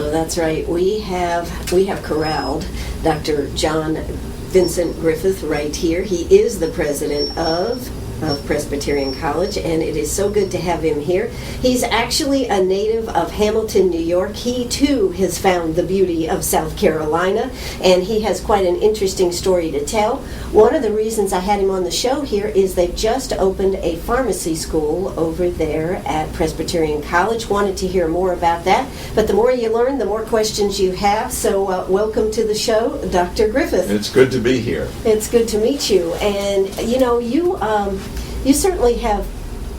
So that's right. We have corralled Dr. John Vincent Griffith right here. He is the president of Presbyterian College, and it is so good to have him here. He's actually a native of Hamilton, New York. He, too, has found the beauty of South Carolina, and he has quite an interesting story to tell. One of the reasons I had him on the show here is they've just opened a pharmacy school over there at Presbyterian College. Wanted to hear more about that, but the more you learn, the more questions you have. So welcome to the show, Dr. Griffith. It's good to be here. It's good to meet you. And, you know, you certainly have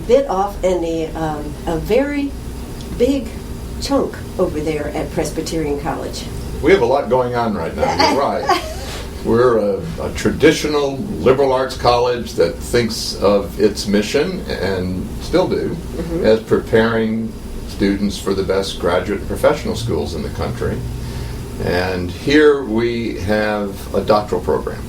bit off in a very big chunk over there at Presbyterian College. We have a lot going on right now. You're right. We're a traditional liberal arts college that thinks of its mission, and still do, as preparing students for the best graduate and professional schools in the country. And here we have a doctoral program.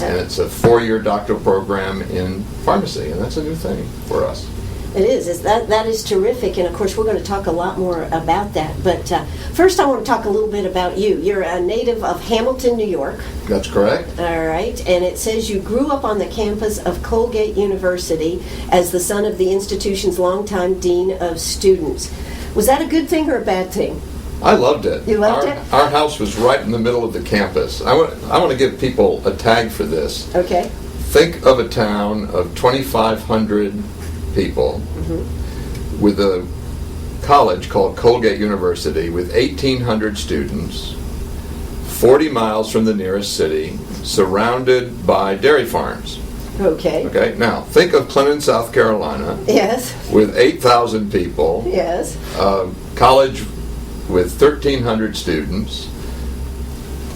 And it's a 4-year doctoral program in pharmacy, and that's a new thing for us. It is. That is terrific, and of course we're going to talk a lot more about that. But first I want to talk a little bit about you. You're a native of Hamilton, New York. That's correct. All right, and it says you grew up on the campus of Colgate University as the son of the institution's longtime dean of students. Was that a good thing or a bad thing? I loved it. You loved it? Our house was right in the middle of the campus. I want to give people a tag for this. Okay. Think of a town of 2,500 people with a college called Colgate University with 1,800 students, 40 miles from the nearest city, surrounded by dairy farms. Okay. Okay. Now, think of Clinton, South Carolina. Yes. With 8,000 people. Yes. College with 1,300 students,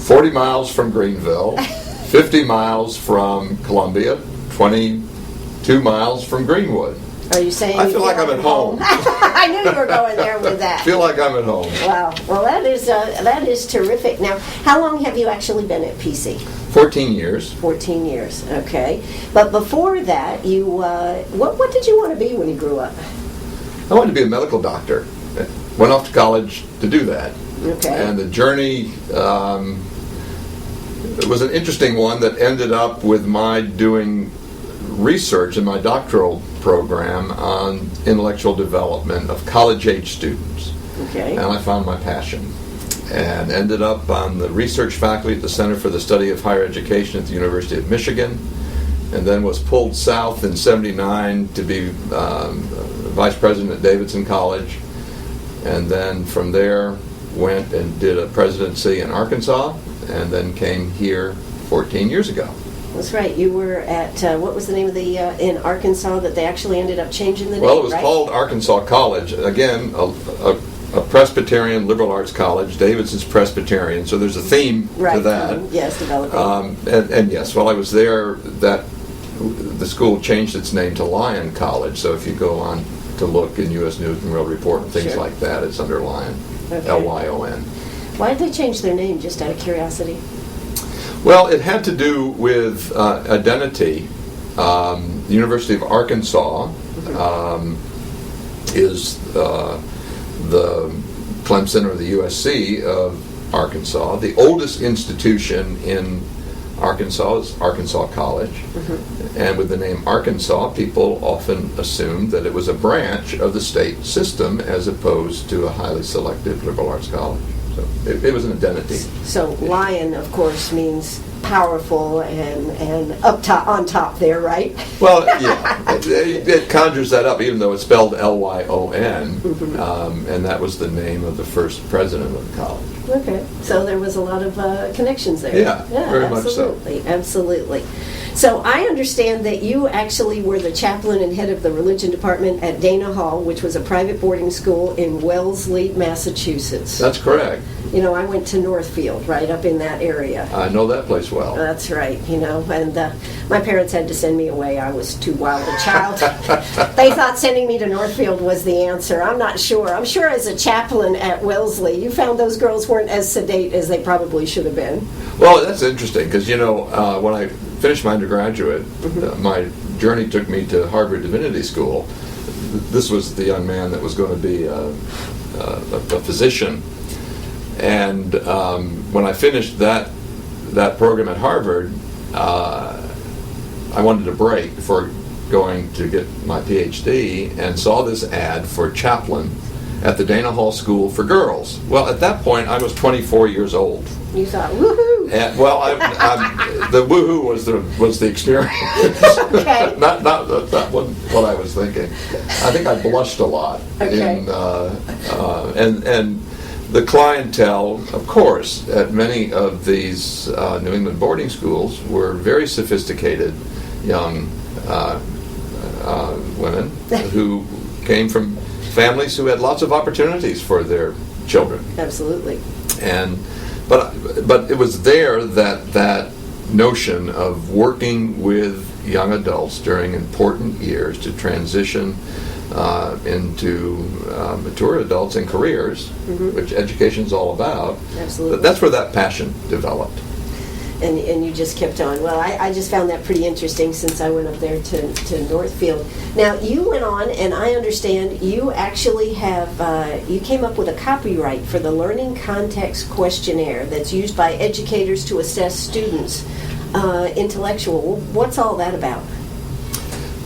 40 miles from Greenville, 50 miles from Columbia, 22 miles from Greenwood. Are you saying I feel like I'm at home. I knew you were going there with that. I feel like I'm at home. Wow. Well, that is terrific. Now, how long have you actually been at PC? 14 years. 14 years. Okay. But before that, you what did you want to be when you grew up? I wanted to be a medical doctor. Went off to college to do that. Okay. And the journey it was an interesting one that ended up with my doing research in my doctoral program on intellectual development of college-age students. Okay. And I found my passion and ended up on the research faculty at the Center for the Study of Higher Education at the University of Michigan, and then was pulled south in '79 to be vice president at Davidson College, and then from there went and did a presidency in Arkansas, and then came here 14 years ago. That's right. You were at, what was the name of the, in Arkansas that they actually ended up changing the name, Well, it was right? called Arkansas College. Again, a Presbyterian liberal arts college. Davidson's Presbyterian, so there's a theme to that. Yes, developing. And yes, while I was there, the school changed its name to Lyon College, so if you go on to look in U.S. News and World Report and things like that, it's under Lyon, Okay. Lyon. Why did they change their name, just out of curiosity? Well, it had to do with identity. The University of Arkansas is the Clemson or the USC of Arkansas. The oldest institution in Arkansas is Arkansas College. And with the name Arkansas, people often assumed that it was a branch of the state system as opposed to a highly selective liberal arts college. So it was an identity. So Lion, of course, means powerful and up top, on top there, right? Well, yeah, it conjures that up, even though it's spelled Lyon, and that was the name of the first president of the college. Okay, so there was a lot of connections there. Yeah, very much so. Absolutely. So I understand that you actually were the chaplain and head of the religion department at Dana Hall, which was a private boarding school in Wellesley, Massachusetts. That's correct. You know, I went to Northfield, right up in that area. I know that place well. That's right, you know, and my parents had to send me away. I was too wild a child. They thought sending me to Northfield was the answer. I'm not sure. I'm sure as a chaplain at Wellesley, you found those girls weren't as sedate as they probably should have been. Well, that's interesting, because, you know, when I finished my undergraduate, my journey took me to Harvard Divinity School. This was the young man that was going to be a physician. And when I finished that program at Harvard, I wanted a break before going to get my PhD, and saw this ad for chaplain at the Dana Hall School for Girls. Well, at that point, I was 24 years old. You thought, woohoo! And, well, the woohoo was the experience. Okay. not what I was thinking. I think I blushed a lot. Okay. And the clientele, of course, at many of these New England boarding schools were very sophisticated young women who came from families who had lots of opportunities for their children. Absolutely. But it was there that notion of working with young adults during important years to transition into mature adults and careers, which education's all about. Absolutely. But that's where that passion developed. And you just kept on. Well, I just found that pretty interesting since I went up there to Northfield. Now, you went on, and I understand you actually you came up with a copyright for the Learning Context Questionnaire that's used by educators to assess students' intellectual. What's all that about?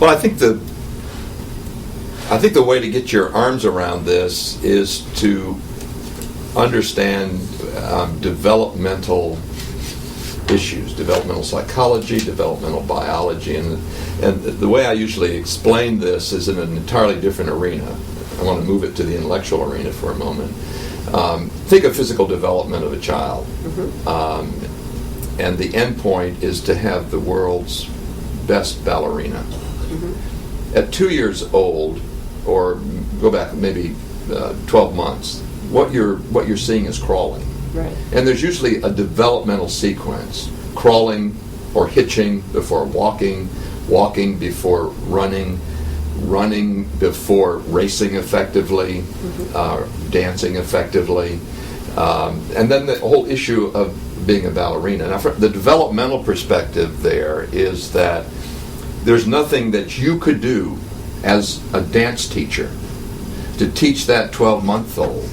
Well, I think the way to get your arms around this is to understand developmental issues, developmental psychology, developmental biology, and the way I usually explain this is in an entirely different arena. I want to move it to the intellectual arena for a moment. Think of physical development of a child, and the end point is to have the world's best ballerina. At 2 years old, or go back maybe 12 months, what you're seeing is crawling. Right. And there's usually a developmental sequence: crawling or hitching before walking, walking before running, running before racing effectively, dancing effectively, and then the whole issue of being a ballerina. Now, from the developmental perspective, there is that there's nothing that you could do as a dance teacher to teach that 12-month-old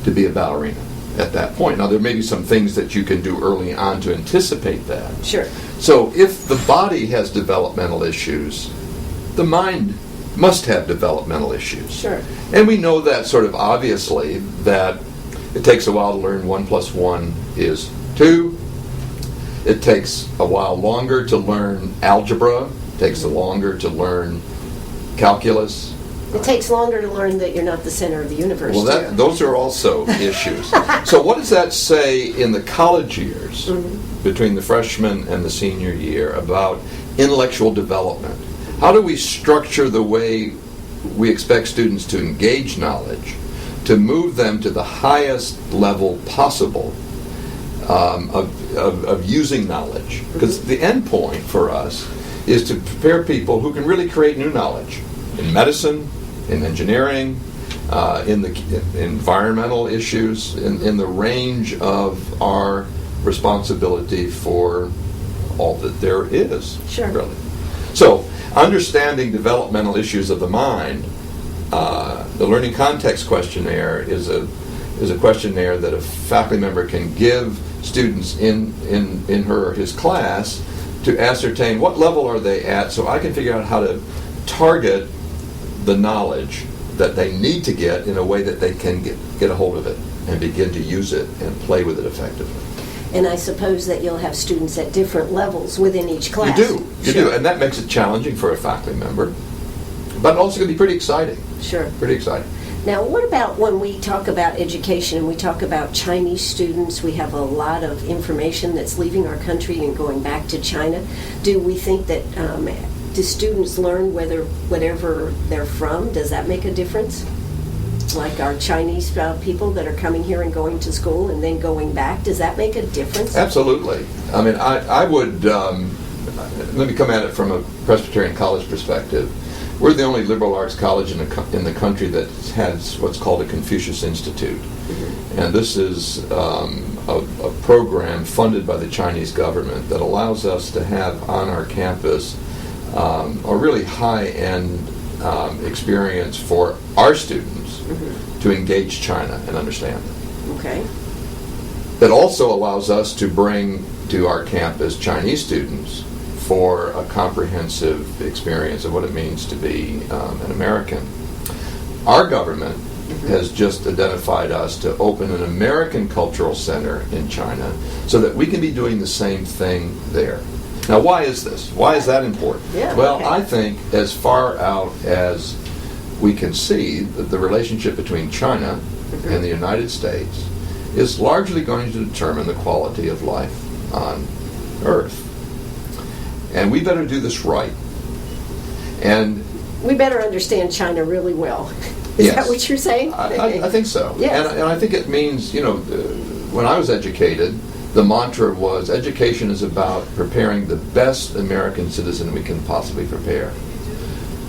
to be a ballerina at that point. Now, there may be some things that you can do early on to anticipate that. Sure. So if the body has developmental issues, the mind must have developmental issues. Sure. And we know that sort of obviously, that it takes a while to learn 1 + 1 is 2. It takes a while longer to learn algebra. It takes longer to learn calculus. It takes longer to learn that you're not the center of the universe. Well, those are also issues. So what does that say in the college years, between the freshman and the senior year, about intellectual development? How do we structure the way we expect students to engage knowledge, to move them to the highest level possible of using knowledge? Because the end point for us is to prepare people who can really create new knowledge in medicine, in engineering, in the environmental issues, in the range of our responsibility for all that there is. Sure. Really. So, understanding developmental issues of the mind, the Learning Context Questionnaire is a questionnaire that a faculty member can give students in her or his class to ascertain what level are they at, so I can figure out how to target the knowledge that they need to get in a way that they can get a hold of it and begin to use it and play with it effectively. And I suppose that you'll have students at different levels within each class. You do, and that makes it challenging for a faculty member, but also going to be pretty exciting. Sure. Pretty exciting. Now, what about when we talk about education and we talk about Chinese students? We have a lot of information that's leaving our country and going back to China. Do we think that, do students learn whatever they're from? Does that make a difference? Like our Chinese people that are coming here and going to school and then going back, does that make a difference? Absolutely. I mean, I would, let me come at it from a Presbyterian college perspective. We're the only liberal arts college in the country that has what's called a Confucius Institute. And this is a program funded by the Chinese government that allows us to have on our campus a really high-end experience for our students to engage China and understand it. Okay. that also allows us to bring to our campus Chinese students for a comprehensive experience of what it means to be an American. Our government has just identified us to open an American Cultural Center in China so that we can be doing the same thing there. Now, why is this? Why is that important? Yeah, well, okay. I think as far out as we can see, that the relationship between China and the United States is largely going to determine the quality of life on Earth. And we better do this right. And we better understand China really well. Is yes, that what you're saying? I think so. Yes. And I think it means, when I was educated, the mantra was education is about preparing the best American citizen we can possibly prepare.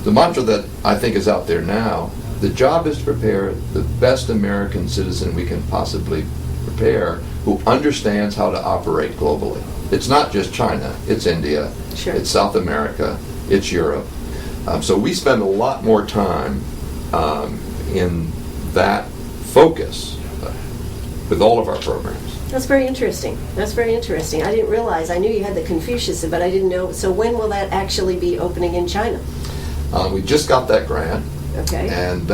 The mantra that I think is out there now, the job is to prepare the best American citizen we can possibly prepare who understands how to operate globally. It's not just China, it's India, Sure. It's South America, it's Europe. So we spend a lot more time in that focus with all of our programs. That's very interesting. That's very interesting. I didn't realize. I knew you had the Confucius, but I didn't know. So when will that actually be opening in China? We just got that grant, Okay. and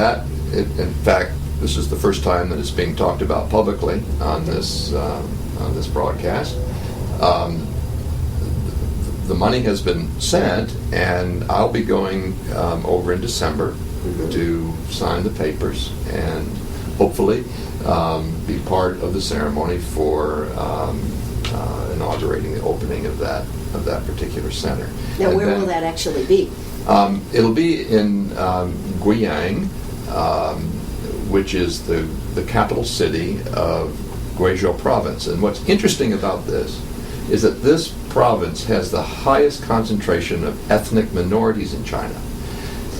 in fact, this is the first time that it's being talked about publicly on this broadcast. The money has been sent, and I'll be going over in December to sign the papers and hopefully be part of the ceremony for inaugurating the opening of that particular center. Now, And where then, will that actually be? It'll be in Guiyang, which is the capital city of Guizhou province. And what's interesting about this is that this province has the highest concentration of ethnic minorities in China.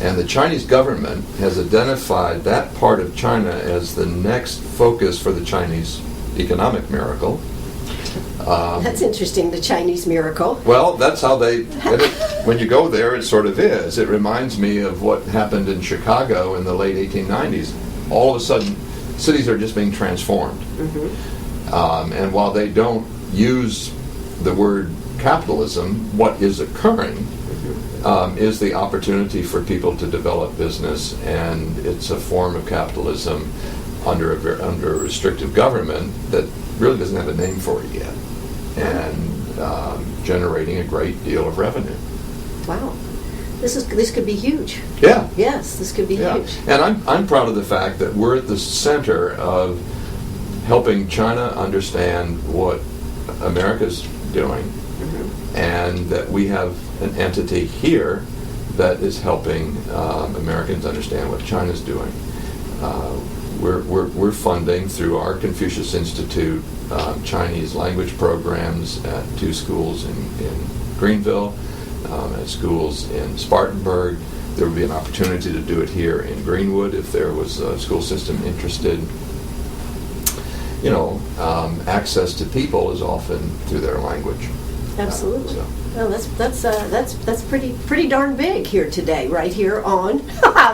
And the Chinese government has identified that part of China as the next focus for the Chinese economic miracle. That's interesting, the Chinese miracle. Well, that's how when you go there, it sort of is. It reminds me of what happened in Chicago in the late 1890s. All of a sudden, cities are just being transformed. And while they don't use the word capitalism, what is occurring is the opportunity for people to develop business, and it's a form of capitalism under a restrictive government that really doesn't have a name for it yet, and generating a great deal of revenue. Wow. This could be huge. Yeah. Yes, this could be huge. And I'm proud of the fact that we're at the center of helping China understand what America's doing, and that we have an entity here that is helping Americans understand what China's doing. We're funding through our Confucius Institute Chinese language programs at 2 schools in Greenville, at schools in Spartanburg. There would be an opportunity to do it here in Greenwood if there was a school system interested. Access to people is often through their language. Absolutely. Well, that's pretty darn big here today, right here on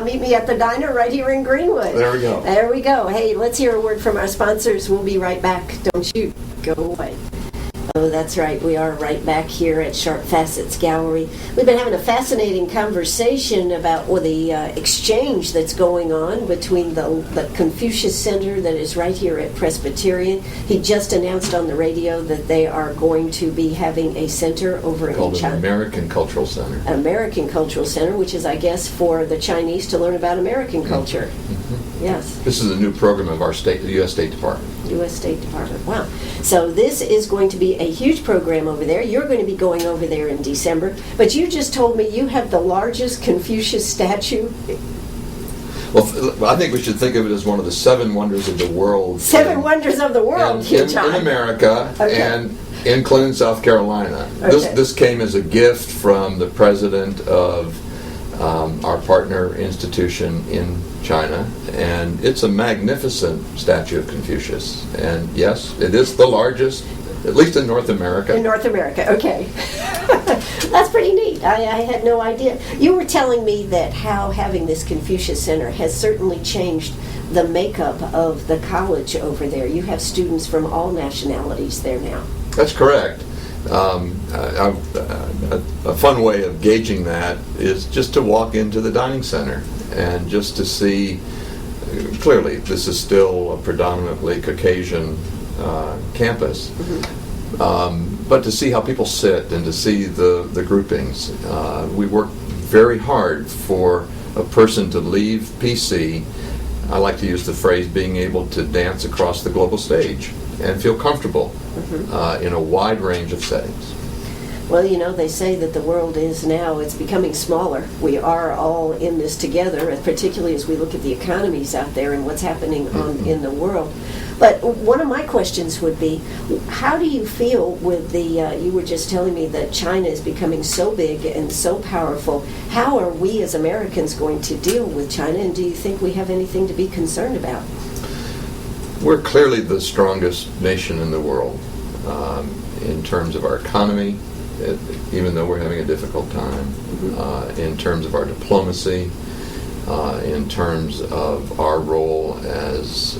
Meet Me at the Diner, right here in Greenwood. There we go. There we go. Hey, let's hear a word from our sponsors. We'll be right back. Don't you go away. Oh, that's right. We are right back here at Sharp Facets Gallery. We've been having a fascinating conversation about the exchange that's going on between the Confucius Center that is right here at Presbyterian. He just announced on the radio that they are going to be having a center over in China. Called American Cultural Center. American Cultural Center, which is, I guess, for the Chinese to learn about American culture. Yes. This is a new program of our state, the U.S. State Department. U.S. State Department. Wow. So this is going to be a huge program over there. You're going to be going over there in December. But you just told me you have the largest Confucius statue. Well, I think we should think of it as one of the 7 wonders of the world. Seven wonders of the world, in America, Okay. and in Clinton, South Carolina. Okay. This came as a gift from the president of our partner institution in China, and it's a magnificent statue of Confucius. And yes, it is the largest, at least in North America. In North America, okay. That's pretty neat. I had no idea. You were telling me that how having this Confucius Center has certainly changed the makeup of the college over there. You have students from all nationalities there now. That's correct. A fun way of gauging that is just to walk into the dining center and just to see, clearly this is still a predominantly Caucasian campus, but to see how people sit and to see the groupings. We work very hard for a person to leave PC, I like to use the phrase, being able to dance across the global stage and feel comfortable in a wide range of settings. Well, you know, they say that the world is now, it's becoming smaller. We are all in this together, particularly as we look at the economies out there and what's happening in the world. But one of my questions would be, how do you feel with you were just telling me that China is becoming so big and so powerful. How are we as Americans going to deal with China, and do you think we have anything to be concerned about? We're clearly the strongest nation in the world in terms of our economy, even though we're having a difficult time, in terms of our diplomacy, in terms of our role as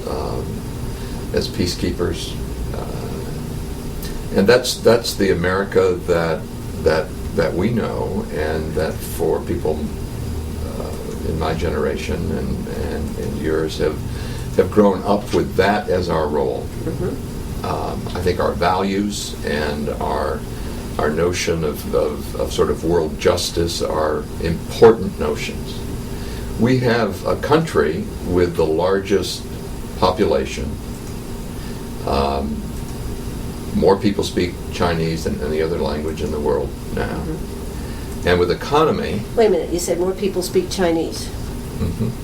peacekeepers, and that's the America that we know, and that for people in my generation and yours have grown up with that as our role. I think our values and our notion of sort of world justice are important notions. We have a country with the largest population. More people speak Chinese than any other language in the world now. And with economy... Wait a minute, you said more people speak Chinese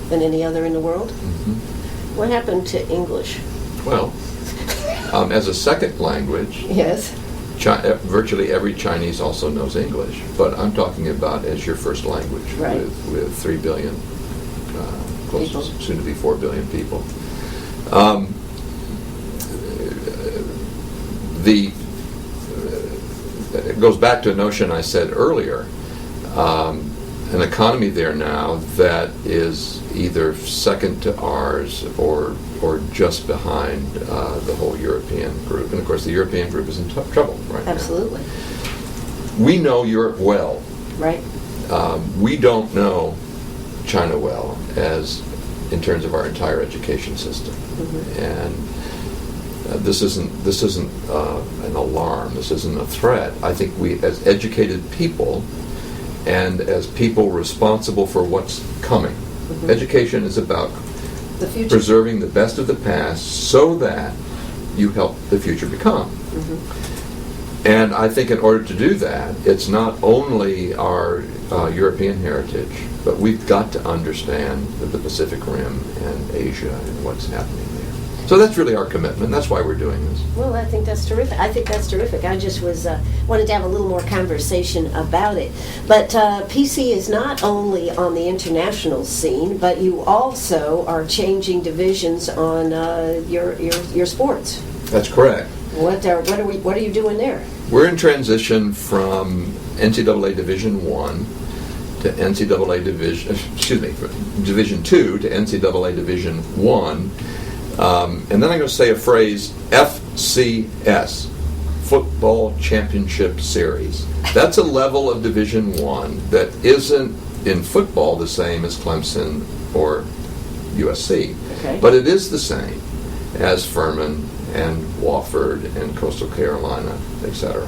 than any other in the world? What happened to English? Well, as a second language... Yes. Virtually every Chinese also knows English, but I'm talking about as your first language, right, with 3 billion, close to soon to be 4 billion people. It goes back to a notion I said earlier, an economy there now that is either second to ours or just behind the whole European group. And of course the European group is in trouble right Absolutely. now. We know Europe well. Right. We don't know China well in terms of our entire education system. And this isn't an alarm. This isn't a threat. I think we, as educated people, and as people responsible for what's coming, education is about the future, preserving the best of the past so that you help the future become. And I think in order to do that, it's not only our European heritage, but we've got to understand the Pacific Rim and Asia and what's happening there. So that's really our commitment. That's why we're doing this. Well, I think that's terrific. I just wanted to have a little more conversation about it. But PC is not only on the international scene, but you also are changing divisions on your sports. That's correct. What are you doing there? We're in transition from NCAA Division I to NCAA Division II to NCAA Division I. And then I'm going to say a phrase, FCS, Football Championship Series. That's a level of Division I that isn't in football the same as Clemson or USC. Okay. But it is the same as Furman and Wofford and Coastal Carolina, etc.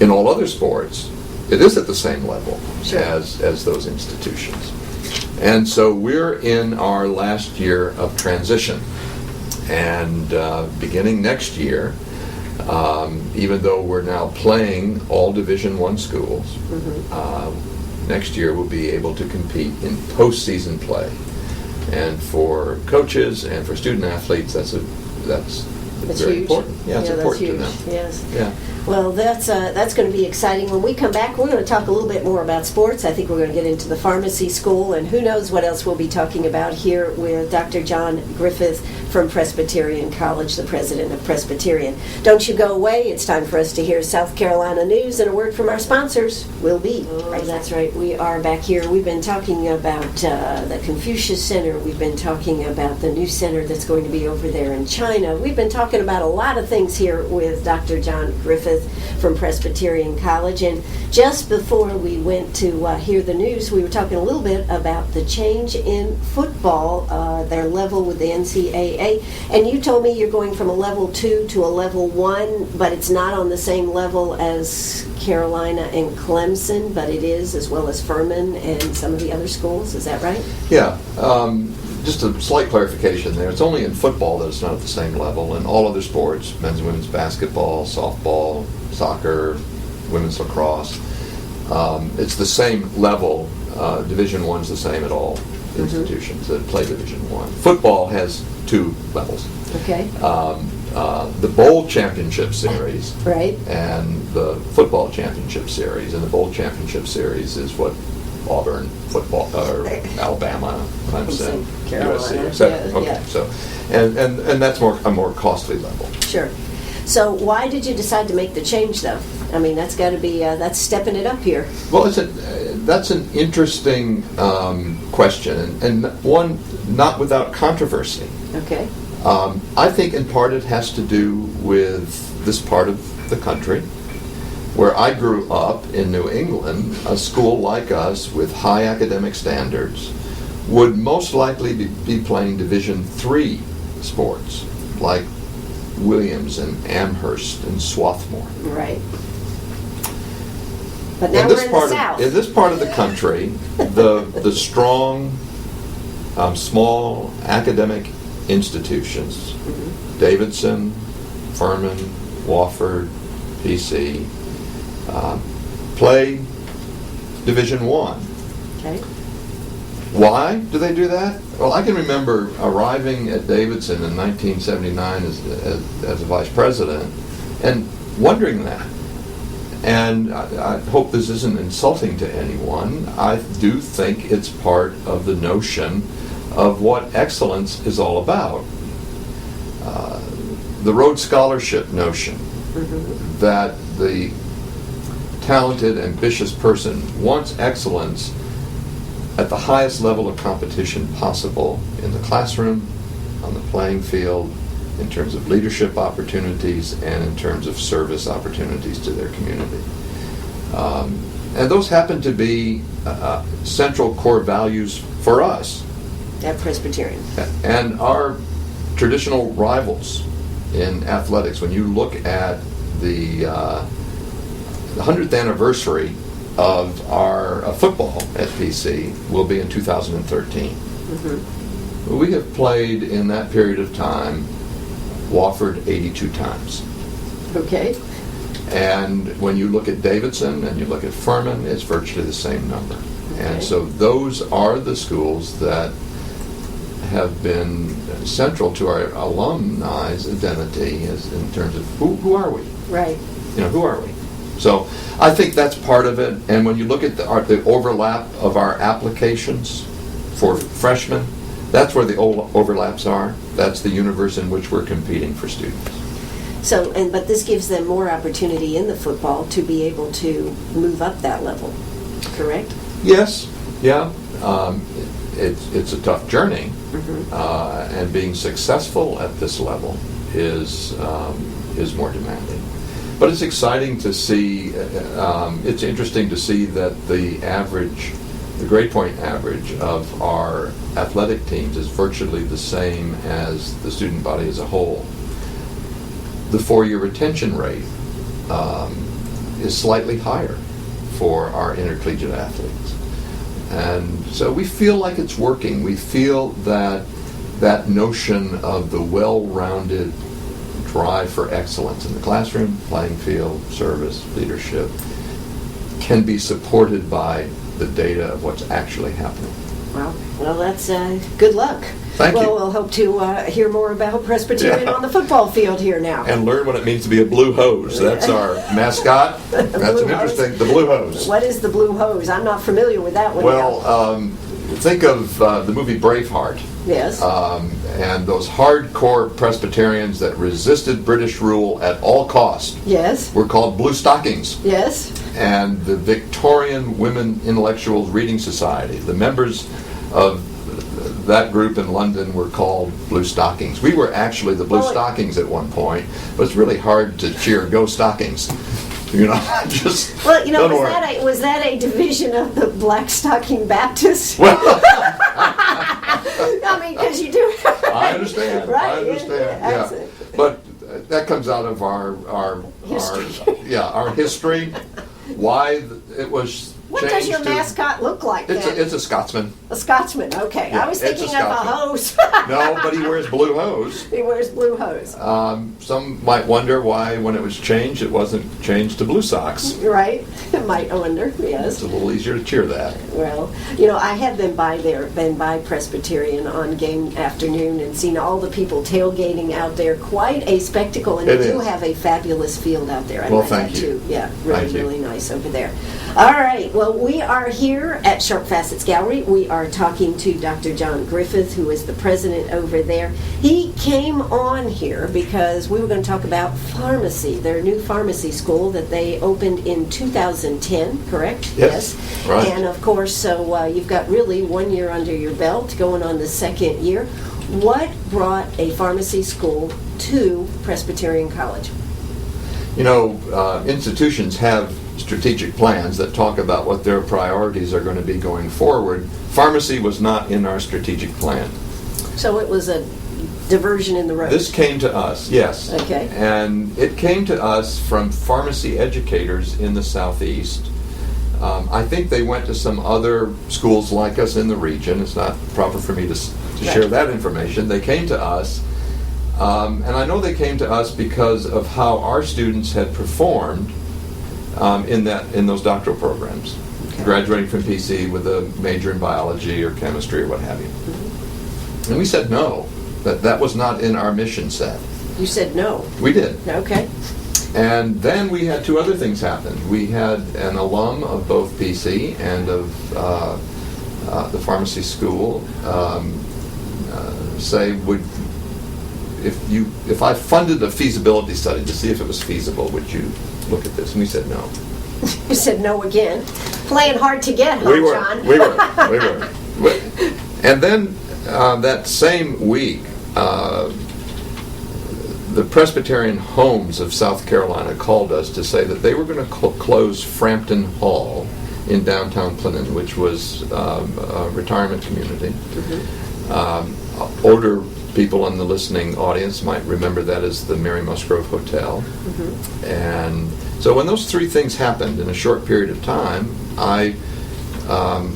In all other sports, it is at the same level as those institutions. And so we're in our last year of transition. And beginning next year, even though we're now playing all Division I schools, next year we'll be able to compete in postseason play. And for coaches and for student athletes, that's very huge. important. Yeah, it's important huge. to them. Yes. Yeah. Well, that's going to be exciting. When we come back, we're going to talk a little bit more about sports. I think we're going to get into the pharmacy school, and who knows what else we'll be talking about here with Dr. John Griffith from Presbyterian College, the president of Presbyterian. Don't you go away. It's time for us to hear South Carolina news and a word from our sponsors. We'll be right. That's right. We are back here. We've been talking about the Confucius Center. We've been talking about the new center that's going to be over there in China. We've been talking about a lot of things here with Dr. John Griffith from Presbyterian College. And just before we went to hear the news, we were talking a little bit about the change in football, their level with the NCAA. And you told me you're going from a level 2 to a level 1, but it's not on the same level as Carolina and Clemson, but it is, as well as Furman and some of the other schools. Is that right? Yeah. Just a slight clarification there. It's only in football that it's not at the same level. In all other sports, men's and women's basketball, softball, soccer, women's lacrosse, it's the same level. Division I's the same at all institutions that play Division I. Football has 2 levels. Okay. The Bowl Championship Series, right, and the Football Championship Series. And the Bowl Championship Series is what Auburn, football, or Alabama, Clemson, USC, etc. Okay, yeah. So, and that's a more costly level. Sure. So why did you decide to make the change, though? I mean, that's got to be that's stepping it up here. Well, that's an interesting question, and one not without controversy. Okay. I think in part it has to do with this part of the country. Where I grew up in New England, a school like us with high academic standards would most likely be playing Division III sports, like Williams and Amherst and Swarthmore. Right. But now we're in the South. In this part of the country, the strong, small academic institutions, Davidson, Furman, Wofford, PC, play Division I. Okay. Why do they do that? Well, I can remember arriving at Davidson in 1979 as a vice president and wondering that. And I hope this isn't insulting to anyone. I do think it's part of the notion of what excellence is all about. The Rhodes Scholarship notion that the talented, ambitious person wants excellence at the highest level of competition possible in the classroom, on the playing field, in terms of leadership opportunities, and in terms of service opportunities to their community. And those happen to be central core values for us. At Presbyterian. And our traditional rivals in athletics, when you look at the 100th anniversary of our football at PC will be in 2013. We have played in that period of time Wofford 82 times. Okay. And when you look at Davidson and you look at Furman, it's virtually the same number. Okay. And so those are the schools that have been central to our alumni's identity as in terms of who are we? Right. Who are we? So I think that's part of it. And when you look at the overlap of our applications for freshmen, that's where the overlaps are. That's the universe in which we're competing for students. So, but this gives them more opportunity in the football to be able to move up that level, correct? Yes. Yeah. It's a tough journey, and being successful at this level is more demanding. But it's exciting to see, it's interesting to see that the grade point average of our athletic teams is virtually the same as the student body as a whole. The 4-year retention rate is slightly higher for our intercollegiate athletes. And so we feel like it's working. We feel that notion of the well-rounded drive for excellence in the classroom, playing field, service, leadership can be supported by the data of what's actually happening. Well, that's good luck. Thank you. Well, we'll hope to hear more about Presbyterian on the football field here now. And learn what it means to be a blue hose. That's our mascot. That's the blue hose. What is the blue hose? I'm not familiar with that one. Well, think of the movie Braveheart. Yes. And those hardcore Presbyterians that resisted British rule at all cost. Yes. Were called Blue Stockings. Yes. And the Victorian Women Intellectuals Reading Society, the members of that group in London were called Blue Stockings. We were actually the Blue Stockings at one point, but it's really hard to cheer Go Stockings. Just well, was that a division of the Black Stocking Baptists? Well, I mean, because you do. I understand. Right? I understand. Yeah. But that comes out of our history. Our history. Why it was. What does your mascot look like then? It's a Scotsman. A Scotsman, okay. Yeah, I was thinking of a hose. No, but he wears blue hose. He wears blue hose. Some might wonder why, when it was changed, it wasn't changed to blue socks. Right. Might wonder, yes. It's a little easier to cheer that. Well, I have been by Presbyterian on game afternoon and seen all the people tailgating out there. Quite a spectacle, and they do have a fabulous field out there. Well, thank you. Yeah, really nice over there. All right. Well, we are here at Sharp Facets Gallery. We are talking to Dr. John Griffith, who is the president over there. He came on here because we were going to talk about pharmacy, their new pharmacy school that they opened in 2010, correct? Yes. Right. And of course, so you've got really 1 year under your belt, going on the second year. What brought a pharmacy school to Presbyterian College? Institutions have strategic plans that talk about what their priorities are going to be going forward. Pharmacy was not in our strategic plan. So it was a diversion in the road. This came to us, yes. Okay. And it came to us from pharmacy educators in the Southeast. I think they went to some other schools like us in the region. It's not proper for me to share that information. They came to us, and I know they came to us because of how our students had performed in those doctoral programs, graduating from PC with a major in biology or chemistry or what have you. And we said no, that was not in our mission set. You said no? We did. Okay. And then we had two other things happen. We had an alum of both PC and of the pharmacy school say, if I funded a feasibility study to see if it was feasible, would you look at this? And we said no. You said no again. Playing hard to get, huh, John? We were. And then that same week, the Presbyterian Homes of South Carolina called us to say that they were going to close Frampton Hall in downtown Clinton, which was a retirement community. Mm-hmm. Older people in the listening audience might remember that as the Mary Musgrove Hotel. Mm-hmm. And so when those three things happened in a short period of time, I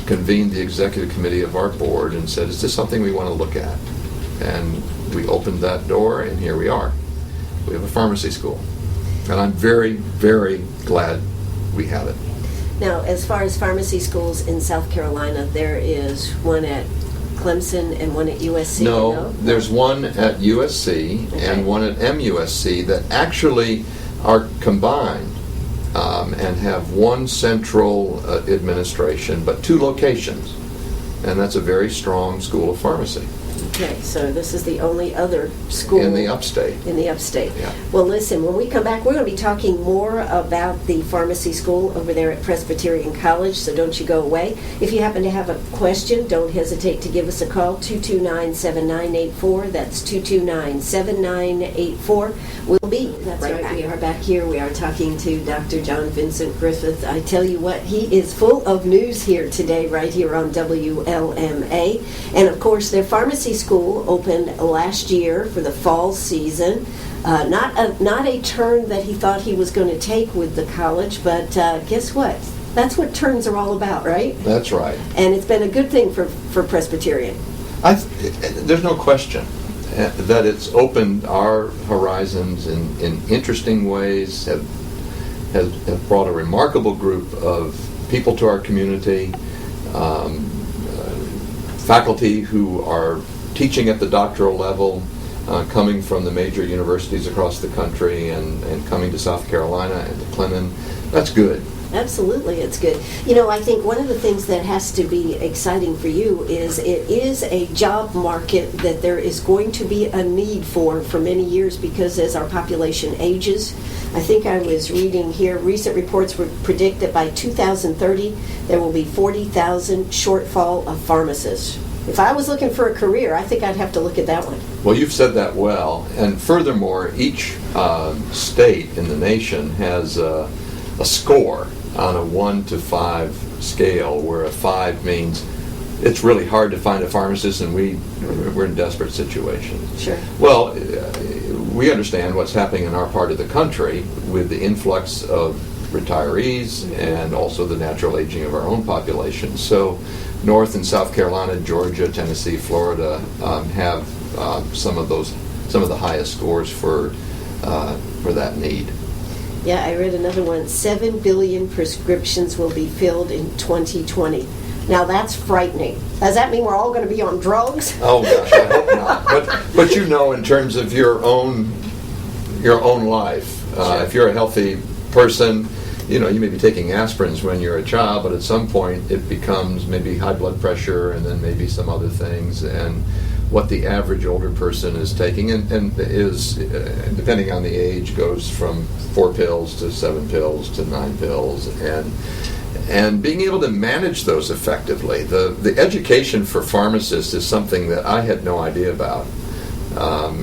convened the executive committee of our board and said, is this something we want to look at? And we opened that door, and here we are. We have a pharmacy school. And I'm very, very glad we have it. Now, as far as pharmacy schools in South Carolina, there is one at Clemson and one at USC? No, there's one at USC and one at MUSC that actually are combined and have one central administration, but two locations. And that's a very strong school of pharmacy. Okay, so this is the only other school in the upstate. Yeah. Well, listen, when we come back, we're going to be talking more about the pharmacy school over there at Presbyterian College, so don't you go away. If you happen to have a question, don't hesitate to give us a call, 229-7984. That's 229-7984. We'll be right back. We are back here. We are talking to Dr. John Vincent Griffith. I tell you what, he is full of news here today, right here on WLMA. And, of course, their pharmacy school opened last year for the fall season. Not a turn that he thought he was going to take with the college, but guess what? That's what turns are all about, right? That's right. And it's been a good thing for Presbyterian. There's no question that it's opened our horizons in interesting ways, have brought a remarkable group of people to our community, faculty who are teaching at the doctoral level, coming from the major universities across the country and coming to South Carolina and to Clinton. That's good. Absolutely, it's good. I think one of the things that has to be exciting for you is it is a job market that there is going to be a need for many years, because as our population ages, I think I was reading here, recent reports would predict that by 2030 there will be 40,000 shortfall of pharmacists. If I was looking for a career, I think I'd have to look at that one. Well, you've said that well. And furthermore, each state in the nation has a score on a 1 to 5 scale, where a 5 means it's really hard to find a pharmacist and we're in desperate situations. Sure. Well, we understand what's happening in our part of the country with the influx of retirees and also the natural aging of our own population. So North and South Carolina, Georgia, Tennessee, Florida have some of the highest scores for that need. Yeah, I read another one. 7 billion prescriptions will be filled in 2020. Now that's frightening. Does that mean we're all going to be on drugs? Oh gosh, I hope not. But in terms of your own life, Sure. If you're a healthy person, you may be taking aspirins when you're a child, but at some point it becomes maybe high blood pressure and then maybe some other things. And what the average older person is taking and is, depending on the age, goes from 4 pills to 7 pills to 9 pills, and being able to manage those effectively. The education for pharmacists is something that I had no idea about.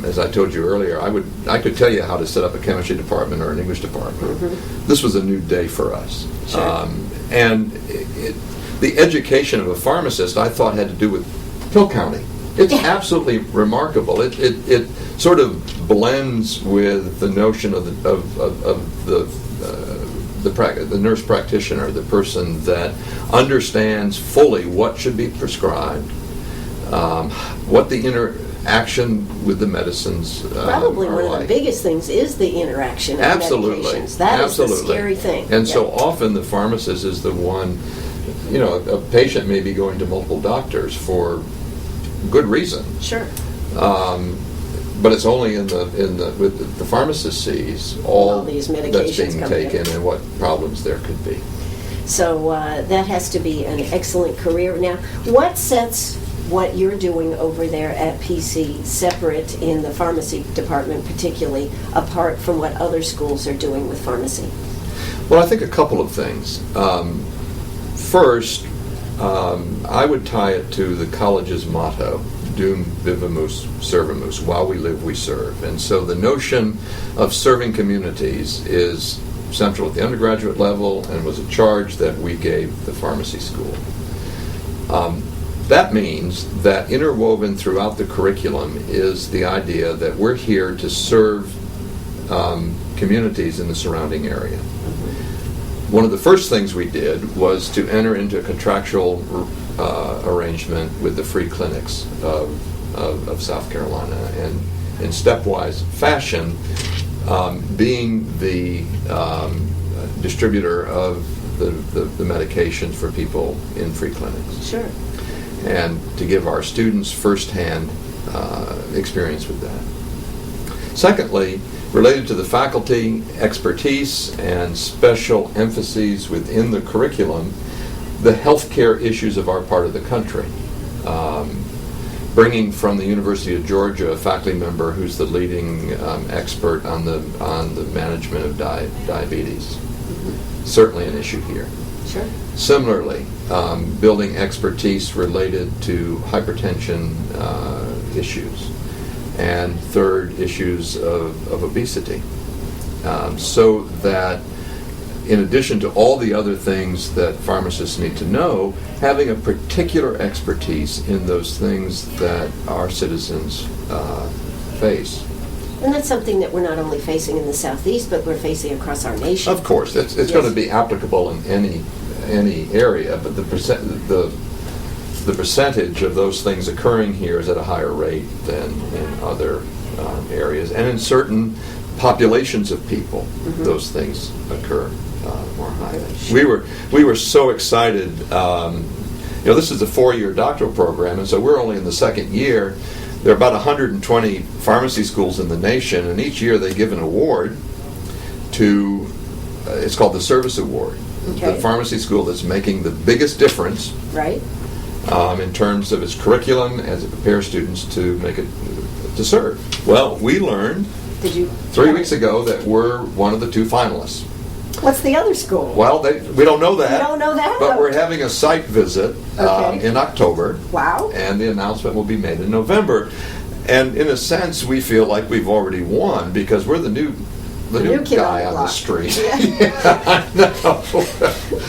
As I told you earlier, I could tell you how to set up a chemistry department or an English department. Mm-hmm. This was a new day for us. Sure. And the education of a pharmacist, I thought, had to do with pill counting. It's absolutely remarkable. It sort of blends with the notion of the nurse practitioner, the person that understands fully what should be prescribed, what the interaction with the medicines Probably are one like. of the biggest things is the interaction of Absolutely. medications. That Absolutely. is the scary thing. And so often the pharmacist is the one, a patient may be going to multiple doctors for good reason. Sure. But it's only with the pharmacist sees all these that's medications being coming taken in. and what problems there could be. So that has to be an excellent career. Now, what sets what you're doing over there at PC separate in the pharmacy department, particularly, apart from what other schools are doing with pharmacy? Well, I think a couple of things. First, I would tie it to the college's motto, Dum Vivimus Servimus, while we live we serve. And so the notion of serving communities is central at the undergraduate level and was a charge that we gave the pharmacy school. That means that interwoven throughout the curriculum is the idea that we're here to serve communities in the surrounding area. One of the first things we did was to enter into a contractual arrangement with the free clinics of South Carolina, and in stepwise fashion, being the distributor of the medications for people in free clinics. Sure. And to give our students firsthand experience with that. Secondly, related to the faculty expertise and special emphases within the curriculum, the healthcare issues of our part of the country. Bringing from the University of Georgia a faculty member who's the leading expert on the management of diabetes. Certainly an issue here. Sure. Similarly, building expertise related to hypertension issues, and third, issues of obesity, so that in addition to all the other things that pharmacists need to know, having a particular expertise in those things that our citizens face. And that's something that we're not only facing in the Southeast, but we're facing across our nation. Of course, it's Yes. going to be applicable in any area, but the percentage of those things occurring here is at a higher rate than in other areas, and in certain populations of people, those things occur more highly. Sure. We were so excited this is a 4-year doctoral program, and so we're only in the second year. There are about 120 pharmacy schools in the nation, and each year they give an award to, it's called the Service Award. Okay. The pharmacy school that's making the biggest difference, Right. in terms of its curriculum as it prepares students to make it to serve. Well, we learned Did you? 3 weeks ago that we're one of the 2 finalists. What's the other school? Well, we don't know that. You don't know that? But we're having a site visit Okay. in October. Wow. And the announcement will be made in November. And in a sense, we feel like we've already won because we're the new kid guy on the on the block. street. Yeah. Yeah, I know.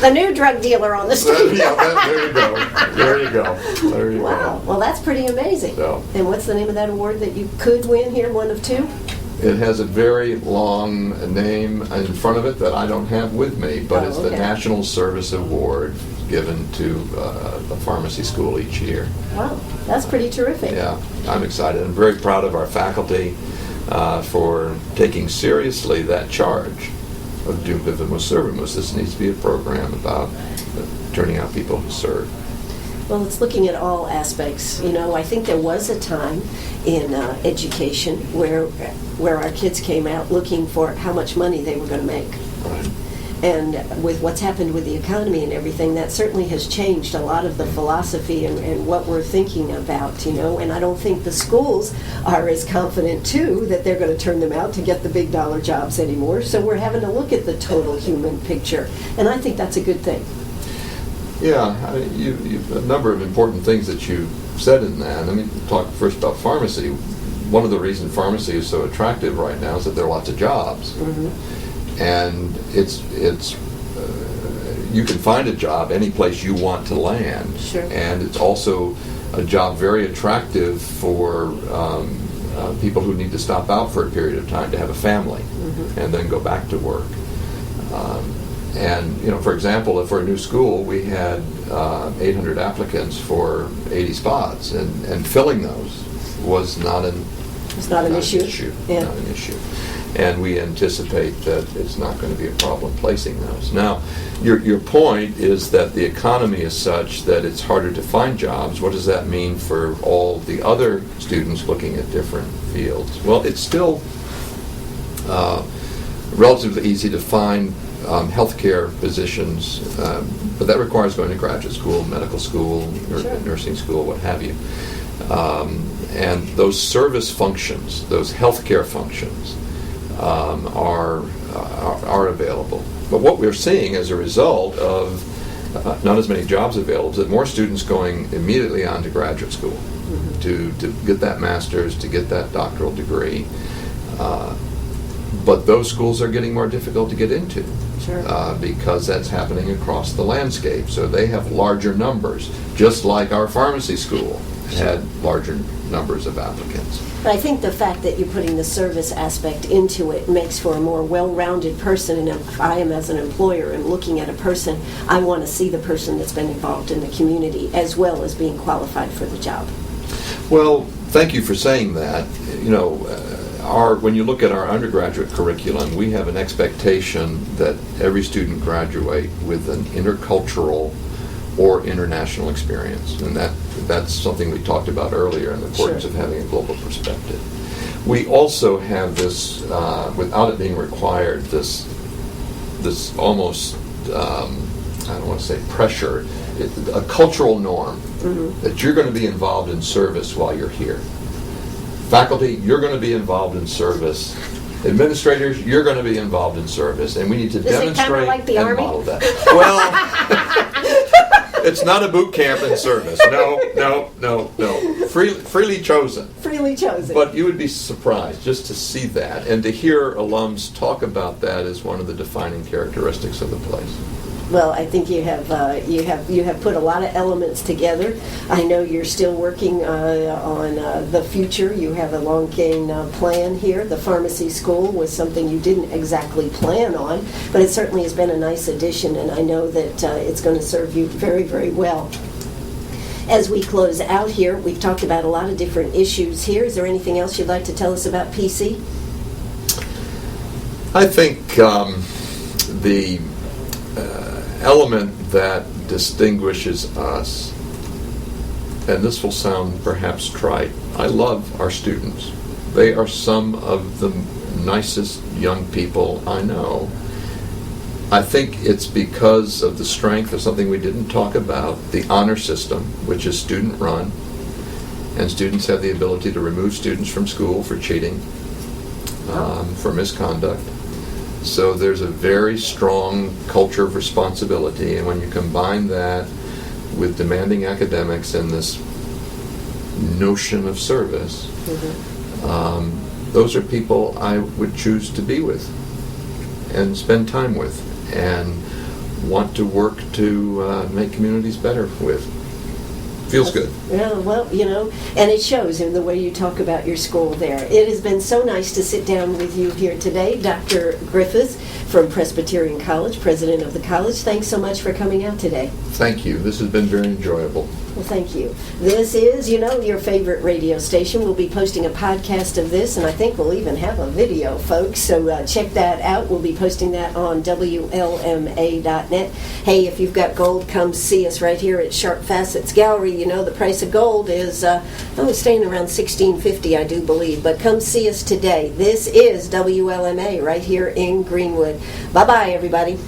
The new drug dealer on the street. There you go. There you go. There you Wow. go. Well, that's pretty amazing. So. And what's the name of that award that you could win here, one of 2? It has a very long name in front of it that I don't have with me, but Oh, it's the okay. National Service Award given to a pharmacy school each year. Wow, that's pretty terrific. Yeah, I'm excited. I'm very proud of our faculty for taking seriously that charge of Doing Good with Service. This needs to be a program about turning out people who serve. Well, it's looking at all aspects. I think there was a time in education where our kids came out looking for how much money they were going to make. Right. And with what's happened with the economy and everything, that certainly has changed a lot of the philosophy and what we're thinking about, And I don't think the schools are as confident, too, that they're going to turn them out to get the big dollar jobs anymore. So we're having to look at the total human picture. And I think that's a good thing. Yeah, I mean, you've a number of important things that you said in that. Let me talk first about pharmacy. One of the reasons pharmacy is so attractive right now is that there are lots of jobs. Mm-hmm. And it's you can find a job any place you want to land. Sure. And it's also a job very attractive for people who need to stop out for a period of time to have a family and then go back to work. And, for example, if we're a new school, we had 800 applicants for 80 spots, and filling those was not an issue. Yeah. Not an issue. And we anticipate that it's not going to be a problem placing those. Now, your point is that the economy is such that it's harder to find jobs. What does that mean for all the other students looking at different fields? Well, it's still relatively easy to find healthcare positions, but that requires going to graduate school, medical school, Sure. nursing school, what have you. And those service functions, those healthcare functions, are available. But what we're seeing as a result of not as many jobs available is that more students going immediately on to graduate school to get that master's, to get that doctoral degree. But those schools are getting more difficult to get into. Sure. Because that's happening across the landscape. So they have larger numbers, just like our pharmacy school had larger numbers of applicants. But I think the fact that you're putting the service aspect into it makes for a more well-rounded person. And if I am, as an employer, and looking at a person, I want to see the person that's been involved in the community as well as being qualified for the job. Well, thank you for saying that. When you look at our undergraduate curriculum, we have an expectation that every student graduate with an intercultural or international experience, and that's something we talked about earlier, and the importance Sure. of having a global perspective. We also have this, without it being required, this almost, I don't want to say pressure, a cultural norm that you're going to be involved in service while you're here. Faculty, you're going to be involved in service. Administrators, you're going to be involved in service, and we need to demonstrate it kind of like the and Army? model that. Well, it's not a boot camp in service. No. Freely chosen. Freely chosen. But you would be surprised just to see that, and to hear alums talk about that as one of the defining characteristics of the place. Well, I think you have put a lot of elements together. I know you're still working on the future. You have a long game plan here. The pharmacy school was something you didn't exactly plan on, but it certainly has been a nice addition, and I know that it's going to serve you very, very well. As we close out here, we've talked about a lot of different issues here. Is there anything else you'd like to tell us about PC? I think the element that distinguishes us and this will sound perhaps trite, I love our students. They are some of the nicest young people I know. I think it's because of the strength of something we didn't talk about, the honor system, which is student-run, and students have the ability to remove students from school for cheating, for misconduct. So there's a very strong culture of responsibility, and when you combine that with demanding academics and this notion of service, those are people I would choose to be with and spend time with and want to work to make communities better with. Feels good. Yeah, well, and it shows in the way you talk about your school there. It has been so nice to sit down with you here today. Dr. Griffith from Presbyterian College, president of the college. Thanks so much for coming out today. Thank you. This has been very enjoyable. Well, thank you. This is, your favorite radio station. We'll be posting a podcast of this, and I think we'll even have a video, folks. So check that out. We'll be posting that on WLMA.net. Hey, if you've got gold, come see us right here at Sharp Facets Gallery. The price of gold is only staying around $16.50, I do believe. But come see us today. This is WLMA right here in Greenwood. Bye-bye, everybody.